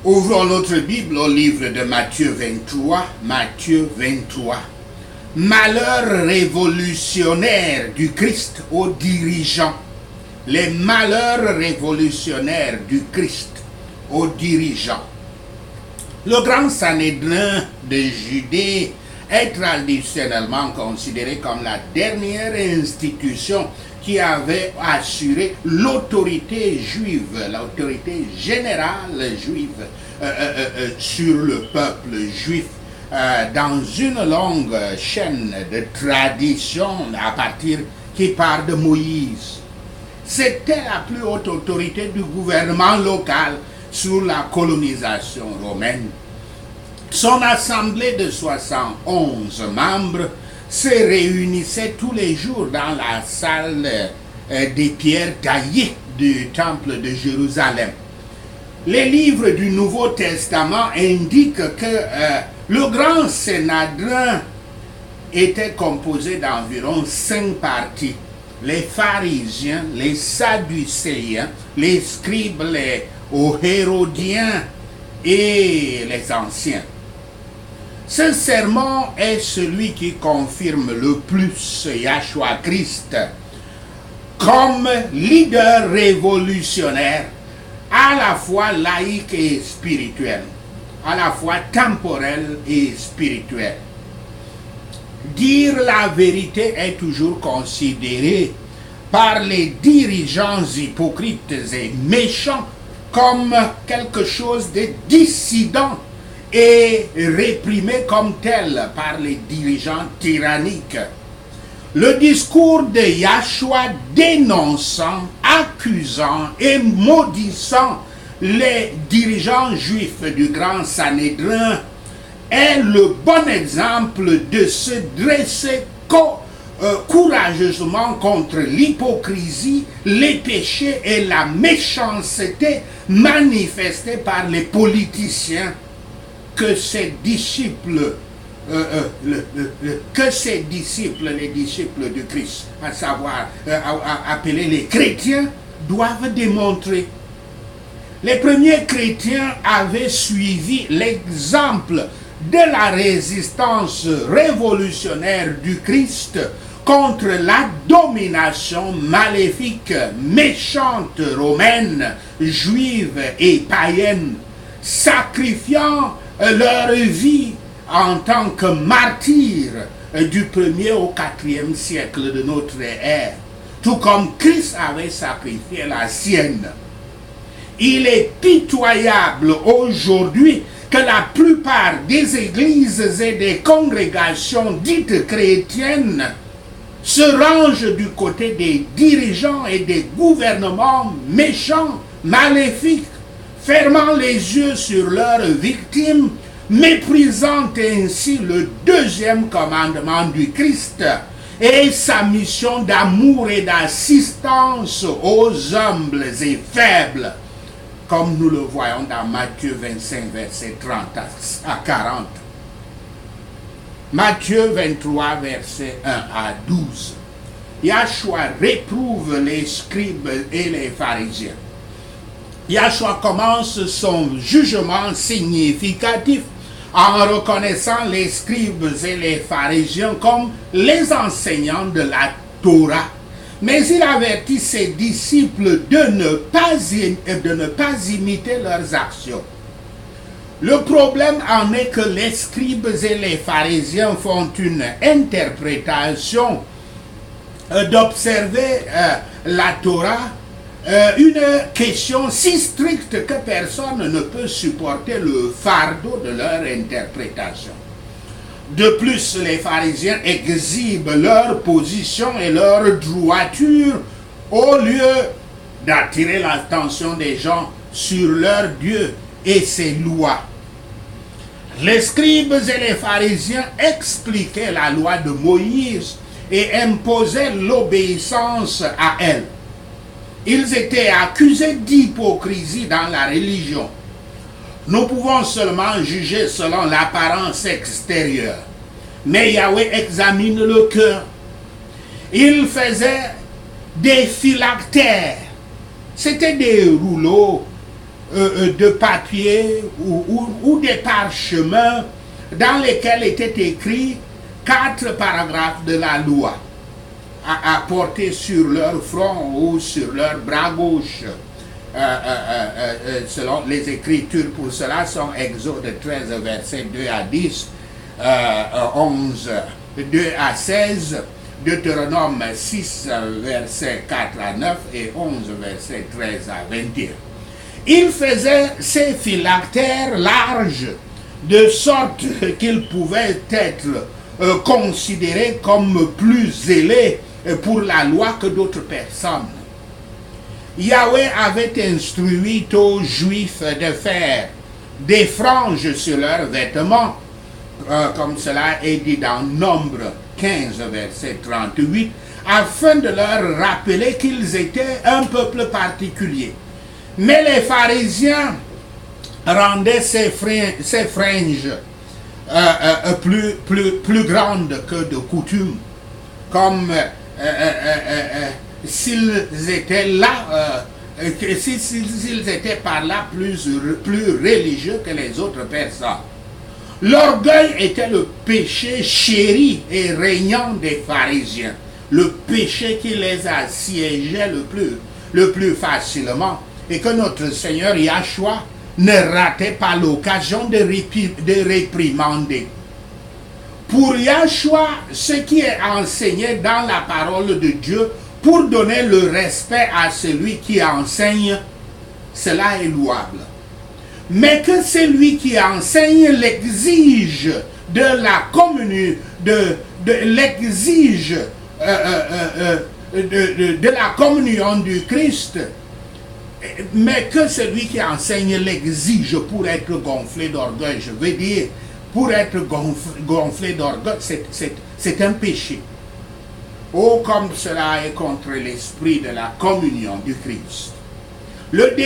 Ouvrons notre Bible au livre de Matthieu 23. Matthieu 23. Malheurs révolutionnaires du Christ aux dirigeants. Les malheurs révolutionnaires du Christ aux dirigeants. Le grand Sanhédrin de Judée est traditionnellement considéré comme la dernière institution qui avait assuré l'autorité juive, l'autorité générale juive sur le peuple juif dans une longue chaîne de traditions qui part de Moïse. C'était la plus haute autorité du gouvernement local sous la colonisation romaine. Son assemblée de 71 membres se réunissait tous les jours dans la salle des pierres taillées du temple de Jérusalem. Les livres du Nouveau Testament indiquent que le grand Sanhédrin était composé d'environ 5 parties. Les pharisiens, les sadducéens, les scribes, les hérodiens et les anciens. Ce sermon est celui qui confirme le plus Yahshua Christ comme leader révolutionnaire, à la fois laïque et spirituel, à la fois temporel et spirituel. Dire la vérité est toujours considéré par les dirigeants hypocrites et méchants comme quelque chose de dissident et réprimé comme tel par les dirigeants tyranniques. Le discours de Yahshua dénonçant, accusant et maudissant les dirigeants juifs du grand Sanhédrin est le bon exemple de se dresser courageusement contre l'hypocrisie, les péchés et la méchanceté manifestés par les politiciens que ses disciples, les disciples du Christ, à savoir appelés les chrétiens, doivent démontrer. Les premiers chrétiens avaient suivi l'exemple de la résistance révolutionnaire du Christ contre la domination maléfique, méchante romaine, juive et païenne, sacrifiant leur vie en tant que martyrs du 1er au 4e siècle de notre ère, tout comme Christ avait sacrifié la sienne. Il est pitoyable aujourd'hui que la plupart des églises et des congrégations dites chrétiennes se rangent du côté des dirigeants et des gouvernements méchants, maléfiques, fermant les yeux sur leurs victimes, méprisant ainsi le 2e commandement du Christ et sa mission d'amour et d'assistance aux humbles et faibles, comme nous le voyons dans Matthieu 25, versets 30 à 40. Matthieu 23, versets 1 à 12. Yahshua réprouve les scribes et les pharisiens. Yahshua commence son jugement significatif en reconnaissant les scribes et les pharisiens comme les enseignants de la Torah. Mais il avertit ses disciples de ne pas imiter leurs actions. Le problème en est que les scribes et les pharisiens font une interprétation d'observer la Torah, une question si stricte que personne ne peut supporter le fardeau de leur interprétation. De plus, les pharisiens exhibent leur position et leur droiture au lieu d'attirer l'attention des gens sur leur Dieu et ses lois. Les scribes et les pharisiens expliquaient la loi de Moïse et imposaient l'obéissance à elle. Ils étaient accusés d'hypocrisie dans la religion. Nous pouvons seulement juger selon l'apparence extérieure. Mais Yahweh examine le cœur. Il faisait des phylactères. C'était des rouleaux de papier ou des parchemins dans lesquels étaient écrits 4 paragraphes de la loi à porter sur leur front ou sur leur bras gauche. Selon les Écritures, pour cela sont Exode 13, versets 2 à 10, 11, 2 à 16, Deutéronome 6, versets 4 à 9 et 11, versets 13 à 21. Il faisait ces phylactères larges, de sorte qu'ils pouvaient être considérés comme plus zélés pour la loi que d'autres personnes. Yahweh avait instruit aux Juifs de faire des franges sur leurs vêtements, comme cela est dit dans Nombre 15, verset 38, afin de leur rappeler qu'ils étaient un peuple particulier. Mais les pharisiens rendaient ces franges plus grandes que de coutume, comme s'ils étaient là, s'ils étaient par là plus religieux que les autres personnes. L'orgueil était le péché chéri et régnant des pharisiens, le péché qui les assiégeait le plus facilement, et que notre Seigneur Yahshua ne ratait pas l'occasion de réprimander. Pour Yahshua, ce qui est enseigné dans la parole de Dieu, pour donner le respect à celui qui enseigne, cela est louable. Mais que celui qui enseigne l'exige de la communion, de la communion du Christ, mais que celui qui enseigne l'exige pour être gonflé d'orgueil, je veux dire, pour être gonflé d'orgueil, c'est un péché. Oh, comme cela est contre l'esprit de la communion du Christ. Le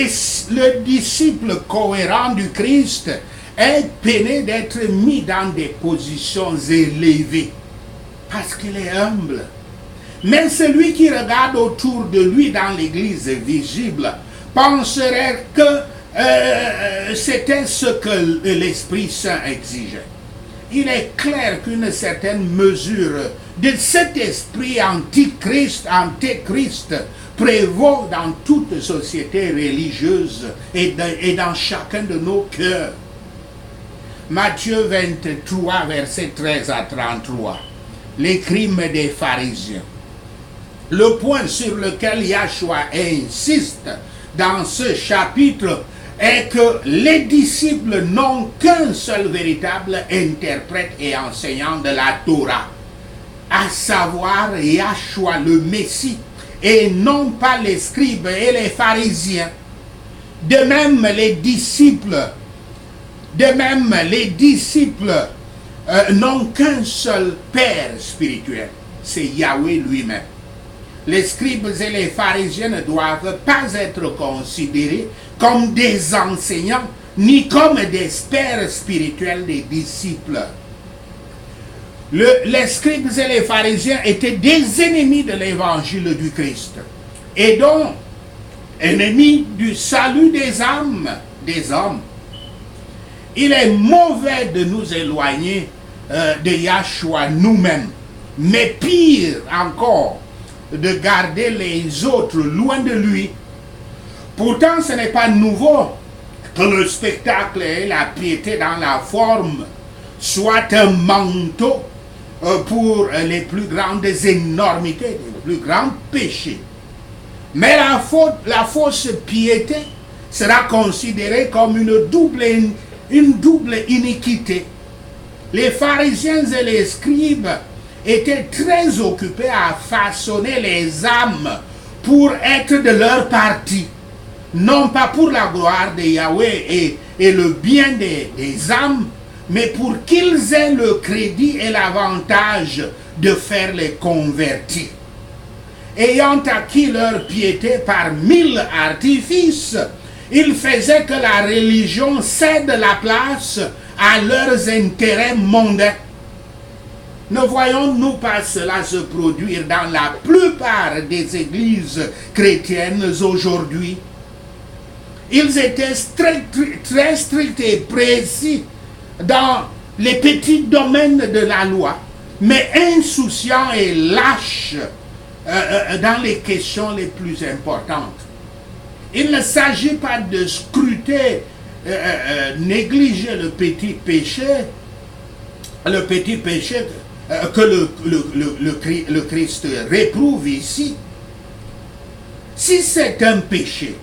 disciple cohérent du Christ est peiné d'être mis dans des positions élevées, parce qu'il est humble. Mais celui qui regarde autour de lui dans l'église visible penserait que c'était ce que l'Esprit Saint exigeait. Il est clair qu'une certaine mesure de cet esprit antichrist prévaut dans toute société religieuse et dans chacun de nos cœurs. Matthieu 23, versets 13 à 33. Les crimes des pharisiens. Le point sur lequel Yahshua insiste dans ce chapitre est que les disciples n'ont qu'un seul véritable interprète et enseignant de la Torah, à savoir Yahshua le Messie, et non pas les scribes et les pharisiens. De même, les disciples n'ont qu'un seul Père spirituel, c'est Yahweh lui-même. Les scribes et les pharisiens ne doivent pas être considérés comme des enseignants, ni comme des pères spirituels des disciples. Les scribes et les pharisiens étaient des ennemis de l'évangile du Christ, et donc ennemis du salut des âmes, des hommes. Il est mauvais de nous éloigner de Yahshua nous-mêmes, mais pire encore, de garder les autres loin de lui. Pourtant, ce n'est pas nouveau que le spectacle et la piété dans la forme soient un manteau pour les plus grandes énormités, les plus grands péchés. Mais la fausse piété sera considérée comme une double iniquité. Les pharisiens et les scribes étaient très occupés à façonner les âmes pour être de leur parti, non pas pour la gloire de Yahweh et le bien des âmes, mais pour qu'ils aient le crédit et l'avantage de faire les convertis. Ayant acquis leur piété par 1000 artifices, ils faisaient que la religion cède la place à leurs intérêts mondains. Ne voyons-nous pas cela se produire dans la plupart des églises chrétiennes aujourd'hui? Ils étaient très stricts et précis dans les petits domaines de la loi, mais insouciants et lâches dans les questions les plus importantes. Il ne s'agit pas de scruter, négliger le petit péché que le Christ réprouve ici. Si c'est un péché,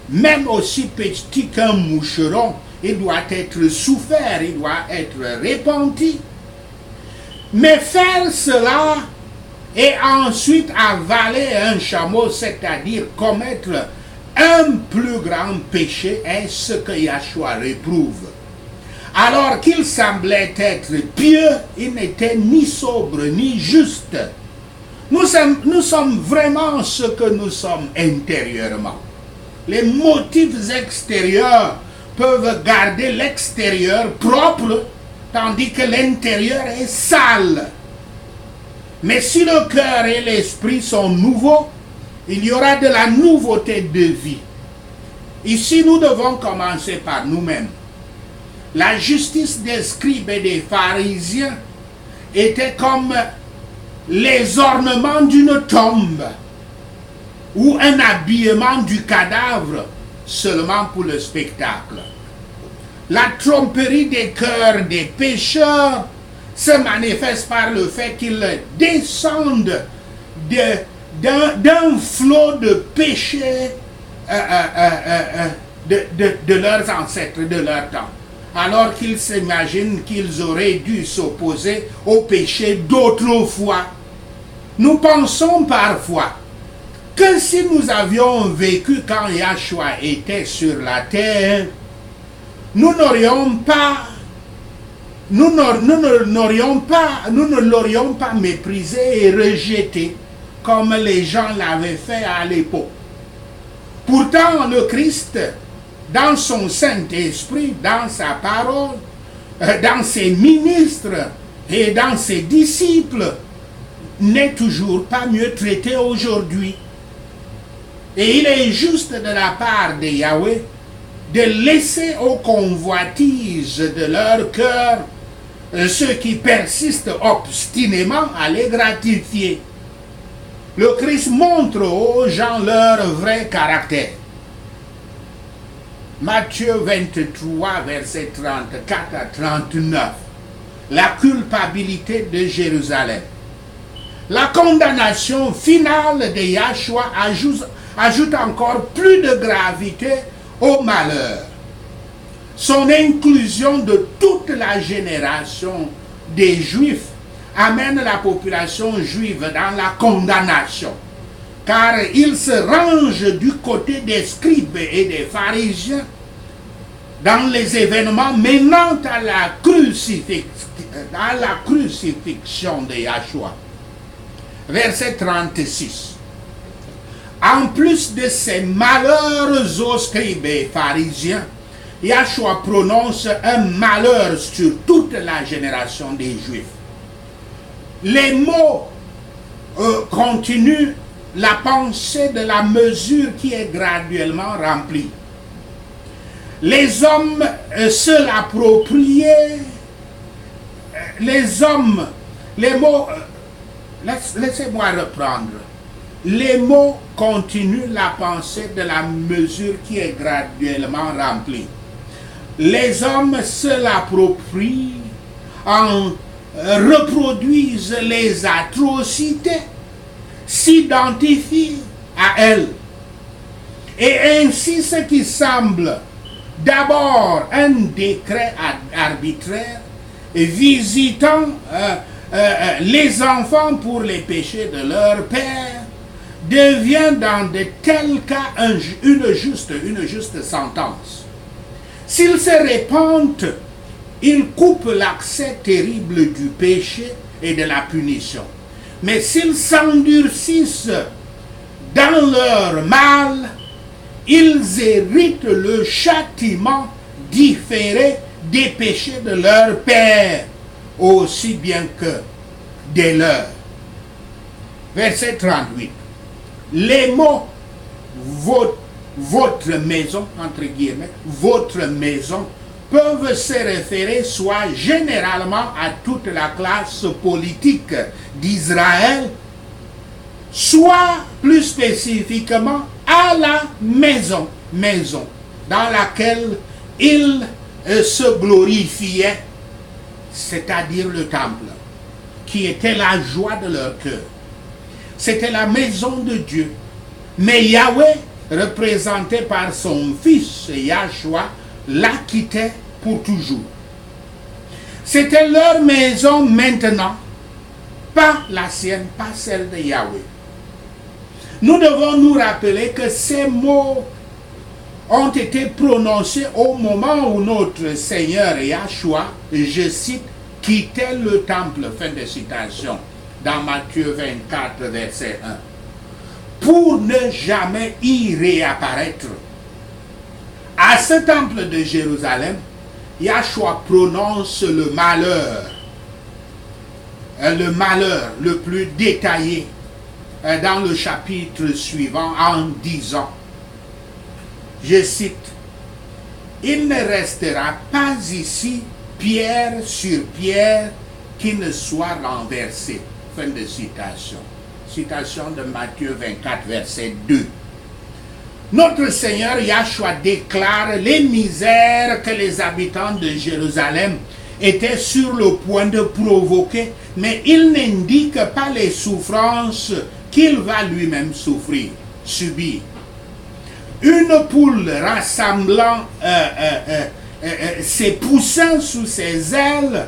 même aussi petit qu'un moucheron, il doit être souffert, il doit être repenti. Mais faire cela et ensuite avaler un chameau, c'est-à-dire commettre un plus grand péché, est ce que Yahshua réprouve. Alors qu'il semblait être pieux, il n'était ni sobre ni juste. Nous sommes vraiment ce que nous sommes intérieurement. Les motifs extérieurs peuvent garder l'extérieur propre, tandis que l'intérieur est sale. Mais si le cœur et l'esprit sont nouveaux, il y aura de la nouveauté de vie. Ici, nous devons commencer par nous-mêmes. La justice des scribes et des pharisiens était comme les ornements d'une tombe ou un habillement du cadavre seulement pour le spectacle. La tromperie des cœurs des pécheurs se manifeste par le fait qu'ils descendent d'un flot de péchés de leurs ancêtres, de leur temps, alors qu'ils s'imaginent qu'ils auraient dû s'opposer au péché d'autrefois. Nous pensons parfois que si nous avions vécu quand Yahshua était sur la terre, nous ne l'aurions pas méprisé et rejeté comme les gens l'avaient fait à l'époque. Pourtant, le Christ, dans son Saint-Esprit, dans sa parole, dans ses ministres et dans ses disciples, n'est toujours pas mieux traité aujourd'hui. Et il est juste de la part de Yahweh de laisser aux convoitises de leur cœur ceux qui persistent obstinément à les gratifier. Le Christ montre aux gens leur vrai caractère. Matthieu 23, versets 34 à 39. La culpabilité de Jérusalem. La condamnation finale de Yahshua ajoute encore plus de gravité au malheur. Son inclusion de toute la génération des Juifs amène la population juive dans la condamnation, car il se range du côté des scribes et des pharisiens dans les événements menant à la crucifixion de Yahshua. Verset 36. En plus de ces malheurs aux scribes et pharisiens, Yahshua prononce un malheur sur toute la génération des Juifs. Les mots continuent la pensée de la mesure qui est graduellement remplie. Les hommes se l'appropriaient, laissez-moi reprendre. Les mots continuent la pensée de la mesure qui est graduellement remplie. Les hommes se l'approprient, reproduisent les atrocités, s'identifient à elles. Et ainsi ce qui semble d'abord un décret arbitraire visitant les enfants pour les péchés de leur père devient dans de tels cas une juste sentence. S'ils se répandent, ils coupent l'accès terrible du péché et de la punition. Mais s'ils s'endurcissent dans leur mal, ils héritent le châtiment différé des péchés de leur père, aussi bien que des leurs. Verset 38. Les mots votre maison, entre guillemets, votre maison, peuvent se référer soit généralement à toute la classe politique d'Israël, soit plus spécifiquement à la maison dans laquelle ils se glorifiaient, c'est-à-dire le temple, qui était la joie de leur cœur. C'était la maison de Dieu. Mais Yahweh, représenté par son fils Yahshua, la quittait pour toujours. C'était leur maison maintenant, pas la sienne, pas celle de Yahweh. Nous devons nous rappeler que ces mots ont été prononcés au moment où notre Seigneur Yahshua, je cite, quittait le temple, fin de citation, dans Matthieu 24, verset 1, pour ne jamais y réapparaître. À ce temple de Jérusalem, Yahshua prononce le malheur le plus détaillé dans le chapitre suivant en disant, je cite, « Il ne restera pas ici pierre sur pierre qui ne soit renversée. » Fin de citation. Citation de Matthieu 24, verset 2. Notre Seigneur Yahshua déclare les misères que les habitants de Jérusalem étaient sur le point de provoquer, mais il n'indique pas les souffrances qu'il va lui-même subir. Une poule rassemblant ses poussins sous ses ailes,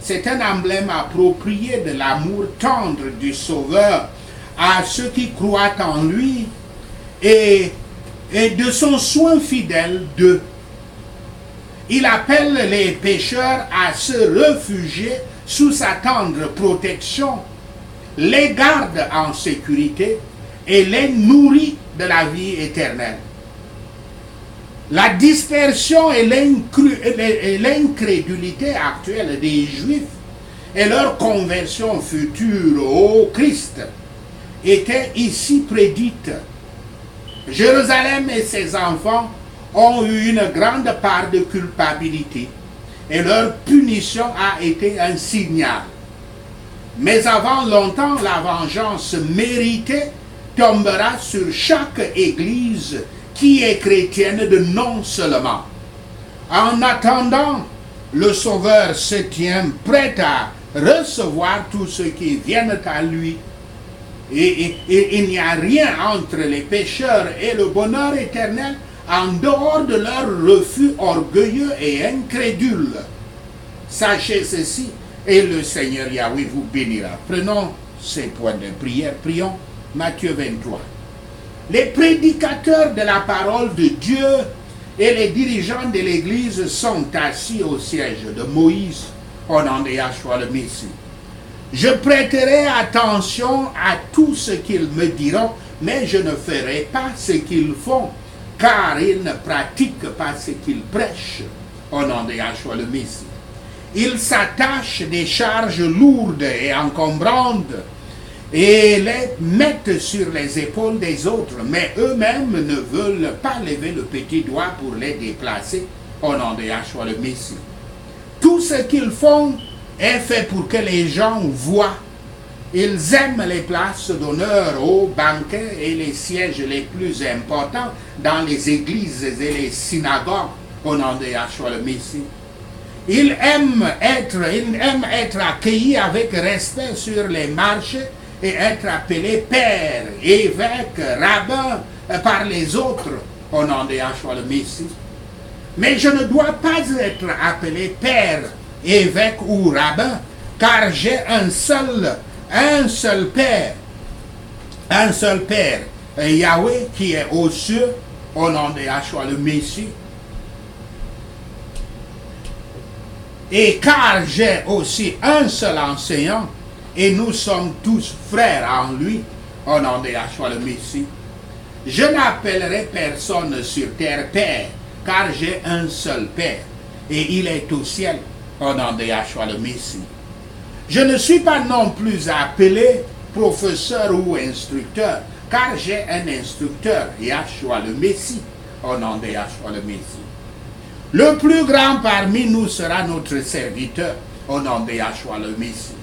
c'est un emblème approprié de l'amour tendre du Sauveur à ceux qui croient en lui et de son soin fidèle d'eux. Il appelle les pécheurs à se réfugier sous sa tendre protection, les garde en sécurité et les nourrit de la vie éternelle. La dispersion et l'incrédulité actuelle des Juifs et leur conversion future au Christ étaient ici prédites. Jérusalem et ses enfants ont eu une grande part de culpabilité et leur punition a été un signal. Mais avant longtemps, la vengeance méritée tombera sur chaque église qui est chrétienne de non seulement. En attendant, le Sauveur se tient prêt à recevoir tous ceux qui viennent à lui. Et il n'y a rien entre les pécheurs et le bonheur éternel en dehors de leur refus orgueilleux et incrédule. Sachez ceci, et le Seigneur Yahweh vous bénira. Prenons ces points de prière. Prions. Matthieu 23. Les prédicateurs de la parole de Dieu et les dirigeants de l'Église sont assis au siège de Moïse au nom de Yahshua le Messie. Je prêterai attention à tout ce qu'ils me diront, mais je ne ferai pas ce qu'ils font, car ils ne pratiquent pas ce qu'ils prêchent au nom de Yahshua le Messie. Ils s'attachent des charges lourdes et encombrantes et les mettent sur les épaules des autres, mais eux-mêmes ne veulent pas lever le petit doigt pour les déplacer au nom de Yahshua le Messie. Tout ce qu'ils font est fait pour que les gens voient. Ils aiment les places d'honneur aux banquets et les sièges les plus importants dans les églises et les synagogues au nom de Yahshua le Messie. Ils aiment être accueillis avec respect sur les marchés et être appelés père, évêque, rabbin par les autres au nom de Yahshua le Messie. Mais je ne dois pas être appelé père, évêque ou rabbin, car j'ai un seul Père, Yahweh qui est aux cieux, au nom de Yahshua le Messie. Et car j'ai aussi un seul enseignant, et nous sommes tous frères en lui, au nom de Yahshua le Messie. Je n'appellerai personne sur terre Père, car j'ai un seul Père, et il est au ciel, au nom de Yahshua le Messie. Je ne suis pas non plus appelé professeur ou instructeur, car j'ai un instructeur, Yahshua le Messie, au nom de Yahshua le Messie. Le plus grand parmi nous sera notre serviteur, au nom de Yahshua le Messie.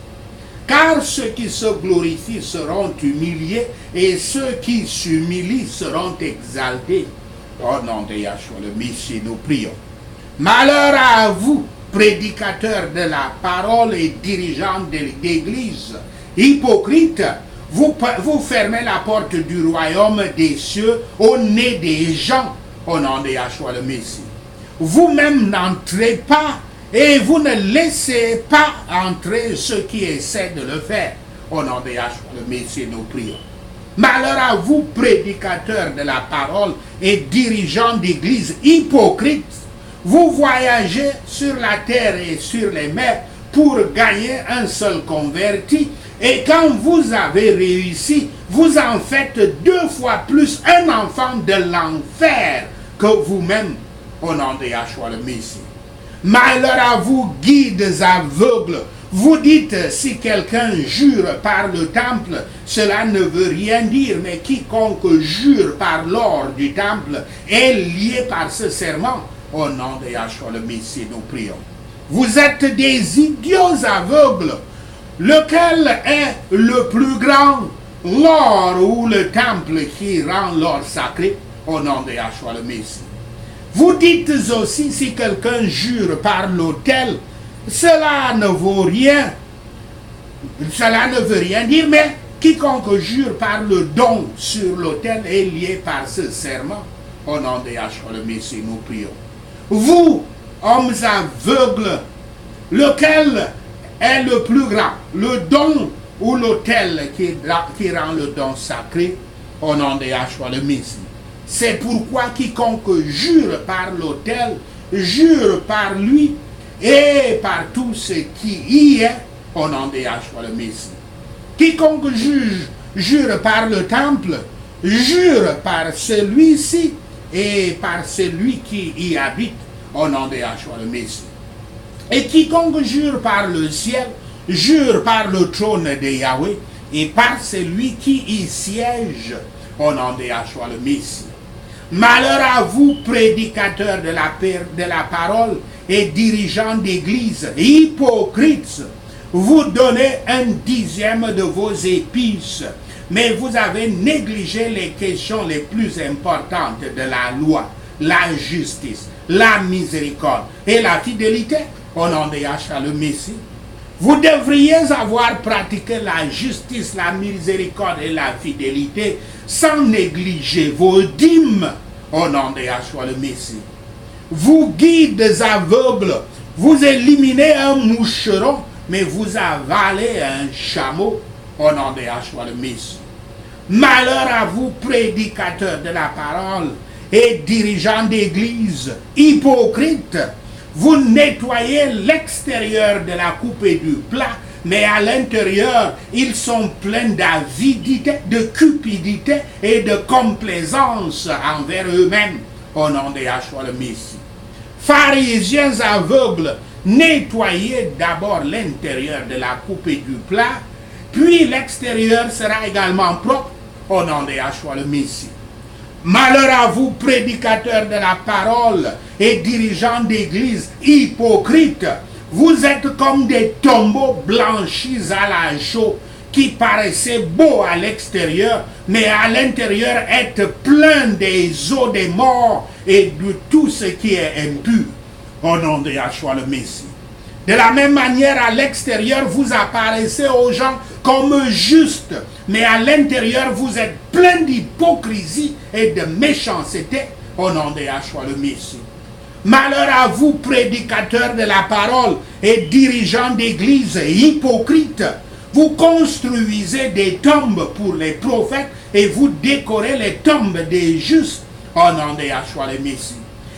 Car ceux qui se glorifient seront humiliés, et ceux qui s'humilient seront exaltés. Au nom de Yahshua le Messie, nous prions. Malheur à vous, prédicateurs de la parole et dirigeants d'église, hypocrites, vous fermez la porte du royaume des cieux au nez des gens, au nom de Yahshua le Messie. Vous-même n'entrez pas et vous ne laissez pas entrer ceux qui essaient de le faire. Au nom de Yahshua le Messie, nous prions. Malheur à vous, prédicateurs de la parole et dirigeants d'église hypocrites. Vous voyagez sur la terre et sur les mers pour gagner un seul converti. Et quand vous avez réussi, vous en faites 2 fois plus un enfant de l'enfer que vous-même, au nom de Yahshua le Messie. Malheur à vous, guides aveugles. Vous dites, si quelqu'un jure par le temple, cela ne veut rien dire, mais quiconque jure par l'or du temple est lié par ce serment. Au nom de Yahshua le Messie, nous prions. Vous êtes des idiots aveugles. Lequel est le plus grand, l'or ou le temple qui rend l'or sacré? Au nom de Yahshua le Messie. Vous dites aussi, si quelqu'un jure par l'autel, cela ne vaut rien. Cela ne veut rien dire, mais quiconque jure par le don sur l'autel est lié par ce serment. Au nom de Yahshua le Messie, nous prions. Vous, hommes aveugles, lequel est le plus grand, le don ou l'autel qui rend le don sacré? Au nom de Yahshua le Messie. C'est pourquoi quiconque jure par l'autel, jure par lui et par tout ce qui y est, au nom de Yahshua le Messie. Quiconque jure par le temple, jure par celui-ci et par celui qui y habite, au nom de Yahshua le Messie. Et quiconque jure par le ciel, jure par le trône de Yahweh et par celui qui y siège, au nom de Yahshua le Messie. Malheur à vous, prédicateurs de la parole et dirigeants d'église, hypocrites, vous donnez 1/10 de vos épices, mais vous avez négligé les questions les plus importantes de la loi, la justice, la miséricorde et la fidélité, au nom de Yahshua le Messie. Vous devriez avoir pratiqué la justice, la miséricorde et la fidélité sans négliger vos dîmes, au nom de Yahshua le Messie. Vous guides aveugles, vous éliminez un moucheron, mais vous avalez un chameau, au nom de Yahshua le Messie. Malheur à vous, prédicateurs de la parole et dirigeants d'église, hypocrites. Vous nettoyez l'extérieur de la coupe et du plat, mais à l'intérieur, ils sont pleins d'avidité, de cupidité et de complaisance envers eux-mêmes, au nom de Yahshua le Messie. Pharisiens aveugles, nettoyez d'abord l'intérieur de la coupe et du plat, puis l'extérieur sera également propre, au nom de Yahshua le Messie. Malheur à vous, prédicateurs de la parole et dirigeants d'église hypocrites. Vous êtes comme des tombeaux blanchis à la chaux qui paraissaient beaux à l'extérieur, mais à l'intérieur êtes pleins des eaux des morts et de tout ce qui est impur, au nom de Yahshua le Messie. De la même manière, à l'extérieur, vous apparaissez aux gens comme justes, mais à l'intérieur, vous êtes plein d'hypocrisie et de méchanceté, au nom de Yahshua le Messie. Malheur à vous, prédicateurs de la parole et dirigeants d'église hypocrites. Vous construisez des tombes pour les prophètes et vous décorez les tombes des justes, au nom de Yahshua le Messie.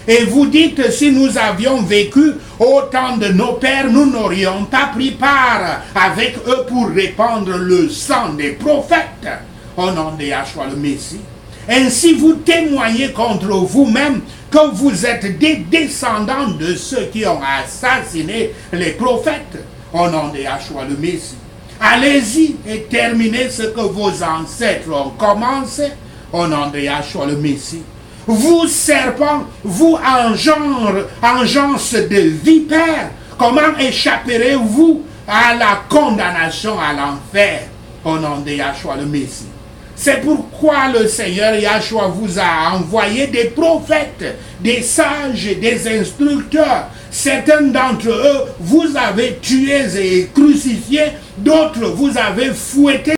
Et vous dites, si nous avions vécu au temps de nos pères, nous n'aurions pas pris part avec eux pour répandre le sang des prophètes, au nom de Yahshua le Messie. Ainsi vous témoignez contre vous-même que vous êtes des descendants de ceux qui ont assassiné les prophètes, au nom de Yahshua le Messie. Allez-y et terminez ce que vos ancêtres ont commencé au nom de Yahshua le Messie. Vous serpents, vous engeance de vipères, comment échapperez-vous à la condamnation à l'enfer au nom de Yahshua le Messie? C'est pourquoi le Seigneur Yahshua vous a envoyé des prophètes, des sages, des instructeurs. Certains d'entre eux, vous avez tués et crucifiés, d'autres vous avez fouettés.